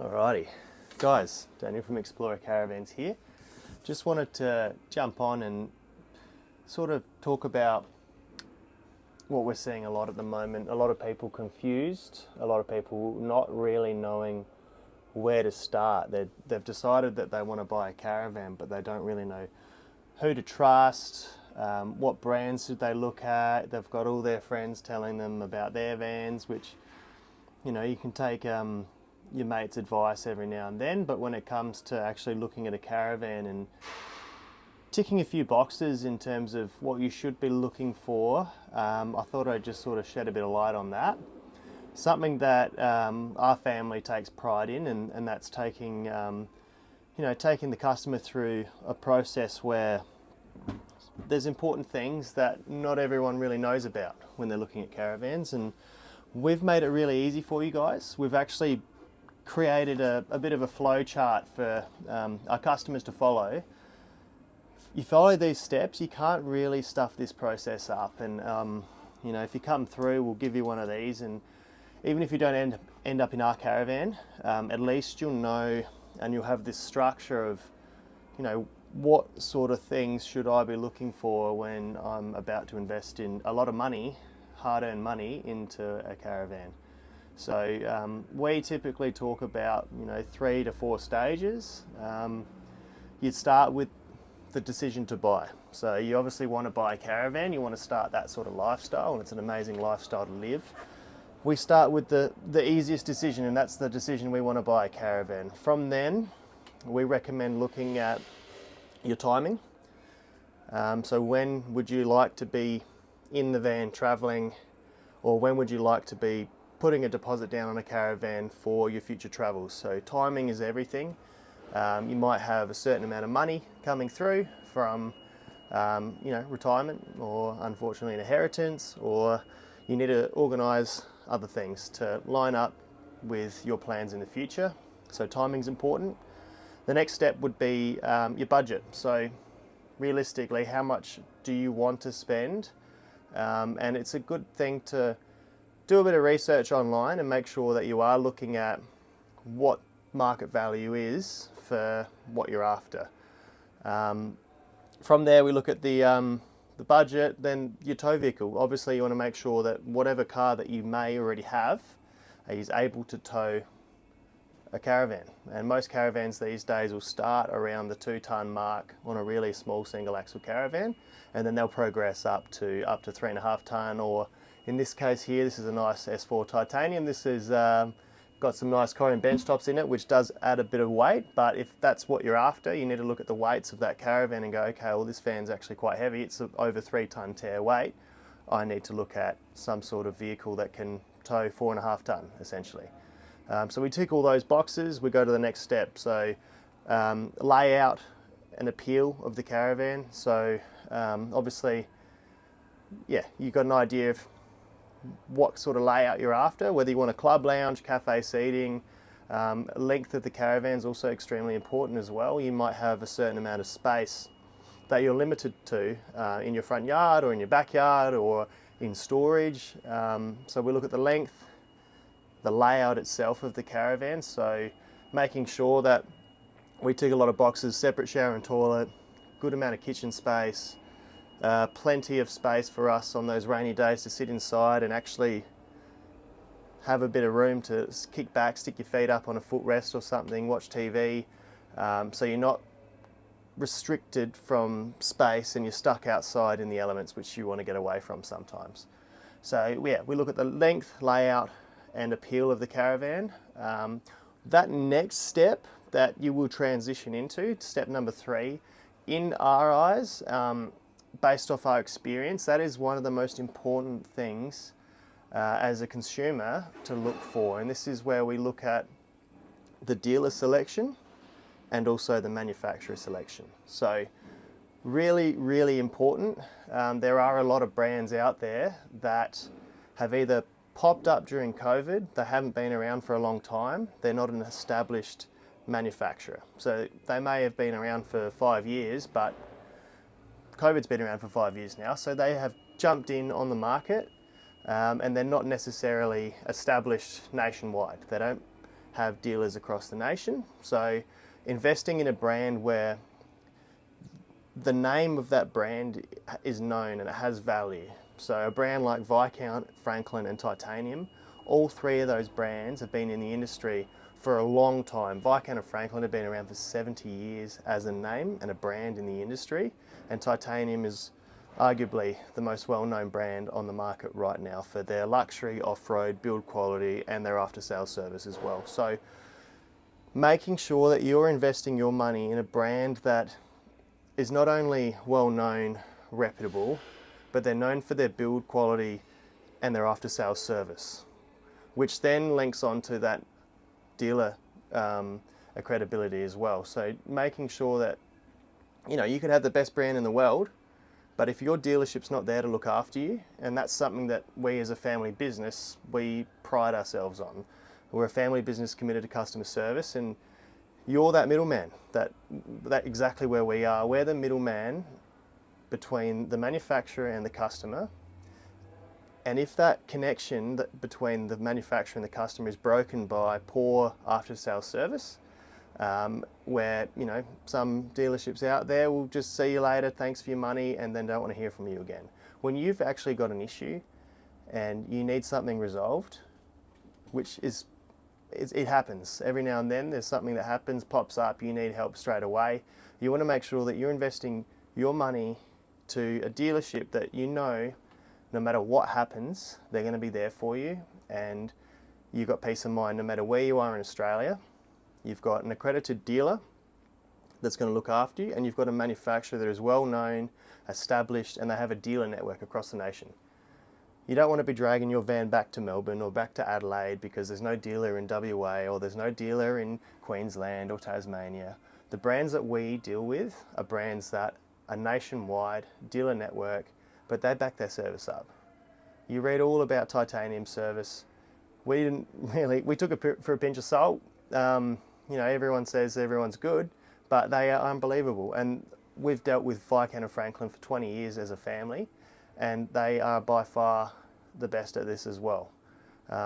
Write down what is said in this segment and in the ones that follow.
Alrighty, guys, Daniel from Eplorer Caravans here. Just wanted to jump on and sort of talk about what we're seeing a lot at the moment. A lot of people confused, a lot of people not really knowing where to start. They've decided that they want to buy a caravan, but they don't really know who to trust, what brands should they look at. They've got all their friends telling them about their vans, which, you know, you can take your mate's advice every now and then, but when it comes to actually looking at a caravan and ticking a few boxes in terms of what you should be looking for, I thought I'd just sort of shed a bit of light on that. Something that our family takes pride in, and that's taking the customer through a process where there's important things that not everyone really knows about when they're looking at caravans, and we've made it really easy for you guys. We've actually created a bit of a flow chart for our customers to follow. You follow these steps, you can't really stuff this process up, and if you come through, we'll give you one of these, and even if you don't end up in our caravan, at least you'll know and you'll have this structure of, what sort of things should I be looking for when I'm about to invest in a lot of money, hard-earned money, into a caravan. So we typically talk about 3 to 4 stages. You'd start with the decision to buy. So you obviously want to buy a caravan, you want to start that sort of lifestyle, and it's an amazing lifestyle to live. We start with the easiest decision, and that's the decision we want to buy a caravan. From then, we recommend looking at your timing. So when would you like to be in the van traveling, or when would you like to be putting a deposit down on a caravan for your future travels? So timing is everything. You might have a certain amount of money coming through from retirement, or unfortunately an inheritance, or you need to organise other things to line up with your plans in the future. So timing's important. The next step would be your budget. So realistically, how much do you want to spend? And it's a good thing to do a bit of research online and make sure that you are looking at what market value is for what you're after. From there, we look at the budget, then your tow vehicle. Obviously, you want to make sure that whatever car that you may already have is able to tow a caravan. And most caravans these days will start around the 2-ton mark on a really small single axle caravan, and then they'll progress up to 3.5 ton, or in this case here, this is a nice S4 titanium. This is got some nice corian bench tops in it, which does add a bit of weight, but if that's what you're after, you need to look at the weights of that caravan and go, okay, well, this van's actually quite heavy. It's over 3-ton tear weight. I need to look at some sort of vehicle that can tow 4.5 ton, essentially. So we tick all those boxes, we go to the next step. So layout and appeal of the caravan. So obviously, you've got an idea of what sort of layout you're after, whether you want a club lounge, cafe seating. Length of the caravan is also extremely important as well. You might have a certain amount of space that you're limited to in your front yard or in your backyard or in storage. So we look at the length, the layout itself of the caravan, so making sure that we tick a lot of boxes: separate shower and toilet, good amount of kitchen space, plenty of space for us on those rainy days to sit inside and actually have a bit of room to kick back, stick your feet up on a footrest or something, watch TV, so you're not restricted from space and you're stuck outside in the elements, which you want to get away from sometimes. So we look at the length, layout and appeal of the caravan. That next step that you will transition into, step number 3, in our eyes, based off our experience, that is one of the most important things as a consumer to look for. And this is where we look at the dealer selection and also the manufacturer selection. So really, really important. There are a lot of brands out there that have either popped up during COVID, they haven't been around for a long time, they're not an established manufacturer. So they may have been around for 5 years, but COVID's been around for 5 years now, so they have jumped in on the market, and they're not necessarily established nationwide. They don't have dealers across the nation. So investing in a brand where the name of that brand is known and it has value. So a brand like Viscount, Franklin and Titanium, all three of those brands have been in the industry for a long time. Viscount and Franklin have been around for 70 years as a name and a brand in the industry, and Titanium is arguably the most well-known brand on the market right now for their luxury, off-road, build quality and their after-sales service as well. So making sure that you're investing your money in a brand that is not only well-known, reputable, but they're known for their build quality and their after-sales service, which then links onto that dealer credibility as well. So making sure that, you know, you could have the best brand in the world, but if your dealership's not there to look after you, and that's something that we as a family business, we pride ourselves on. We're a family business committed to customer service, and you're that middleman, that exactly where we are. We're the middleman between the manufacturer and the customer. And if that connection between the manufacturer and the customer is broken by poor after-sales service, where, you know, some dealerships out there will just see you later, thanks for your money, and then don't want to hear from you again. When you've actually got an issue and you need something resolved, which is, it happens every now and then, there's something that happens, pops up, you need help straight away. You want to make sure that you're investing your money to a dealership that you know, no matter what happens, they're going to be there for you, and you've got peace of mind no matter where you are in Australia. You've got an accredited dealer that's going to look after you, and you've got a manufacturer that is well known, established, and they have a dealer network across the nation. You don't want to be dragging your van back to Melbourne or back to Adelaide because there's no dealer in WA or there's no dealer in Queensland or Tasmania. The brands that we deal with are brands that are nationwide, dealer network, but they back their service up. You read all about Titanium service. We took it for a pinch of salt. You know, everyone says everyone's good, but they are unbelievable. And we've dealt with Viscount and Franklin for 20 years as a family, and they are by far the best at this as well.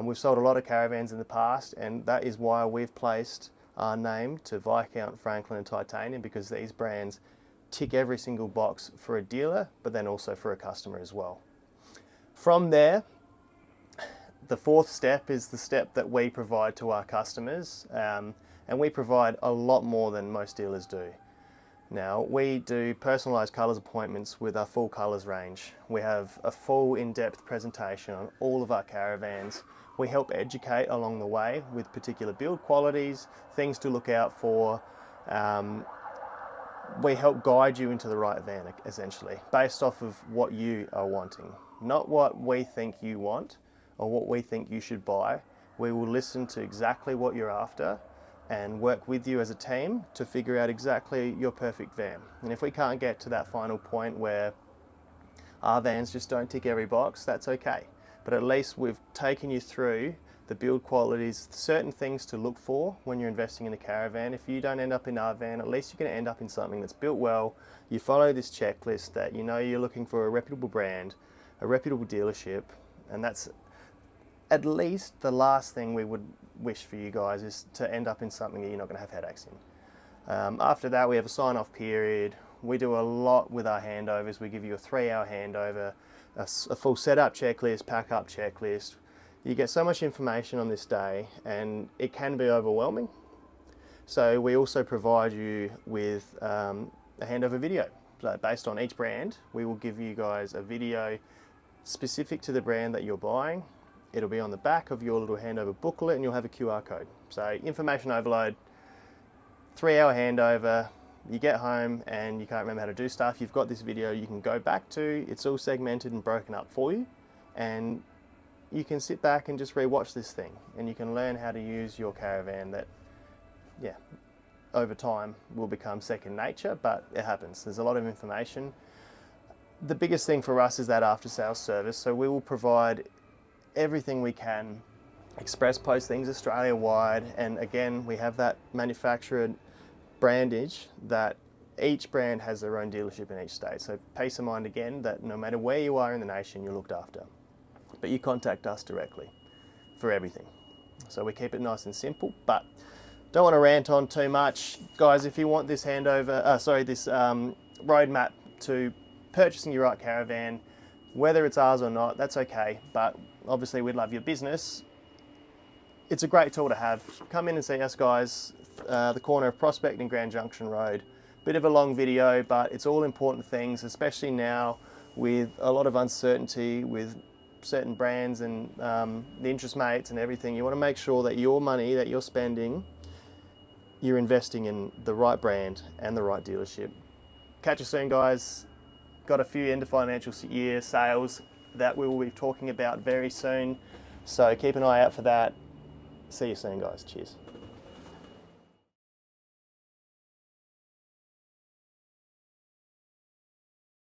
We've sold a lot of caravans in the past, and that is why we've placed our name to Viscount, Franklin and Titanium, because these brands tick every single box for a dealer, but then also for a customer as well. From there, the fourth step is the step that we provide to our customers, and we provide a lot more than most dealers do. Now, we do personalised colours appointments with our full colours range. We have a full in-depth presentation on all of our caravans. We help educate along the way with particular build qualities, things to look out for. We help guide you into the right van, essentially, based off of what you are wanting, not what we think you want or what we think you should buy. We will listen to exactly what you're after and work with you as a team to figure out exactly your perfect van. And if we can't get to that final point where our vans just don't tick every box, that's okay. But at least we've taken you through the build qualities, certain things to look for when you're investing in a caravan. If you don't end up in our van, at least you're going to end up in something that's built well. You follow this checklist that you know you're looking for a reputable brand, a reputable dealership, and that's at least the last thing we would wish for you guys, is to end up in something that you're not going to have headaches in. After that, we have a sign-off period. We do a lot with our handovers. We give you a 3-hour handover, a full setup checklist, pack-up checklist. You get so much information on this day, and it can be overwhelming. So we also provide you with a handover video. So based on each brand, we will give you guys a video specific to the brand that you're buying. It'll be on the back of your little handover booklet, and you'll have a QR code. So information overload, 3-hour handover, you get home and you can't remember how to do stuff. You've got this video you can go back to. It's all segmented and broken up for you, and you can sit back and just re-watch this thing, and you can learn how to use your caravan that, yeah, over time will become second nature, but it happens. There's a lot of information. The biggest thing for us is that after sales service. So we will provide everything we can, express post things Australia wide, and again we have that manufacturer brandage that each brand has their own dealership in each state. So peace of mind again that no matter where you are in the nation, you're looked after. But you contact us directly for everything. So we keep it nice and simple, but don't want to rant on too much. Guys, if you want this roadmap to purchasing your right caravan, whether it's ours or not, that's okay, but obviously we'd love your business. It's a great tool to have. Come in and see us, guys, the corner of Prospect and Grand Junction Road. Bit of a long video, but it's all important things, especially now with a lot of uncertainty with certain brands and the interest mates and everything. You want to make sure that your money that you're spending, you're investing in the right brand and the right dealership. Catch you soon, guys. Got a few end of financial year sales that we will be talking about very soon, so keep an eye out for that. See you soon, guys. Cheers.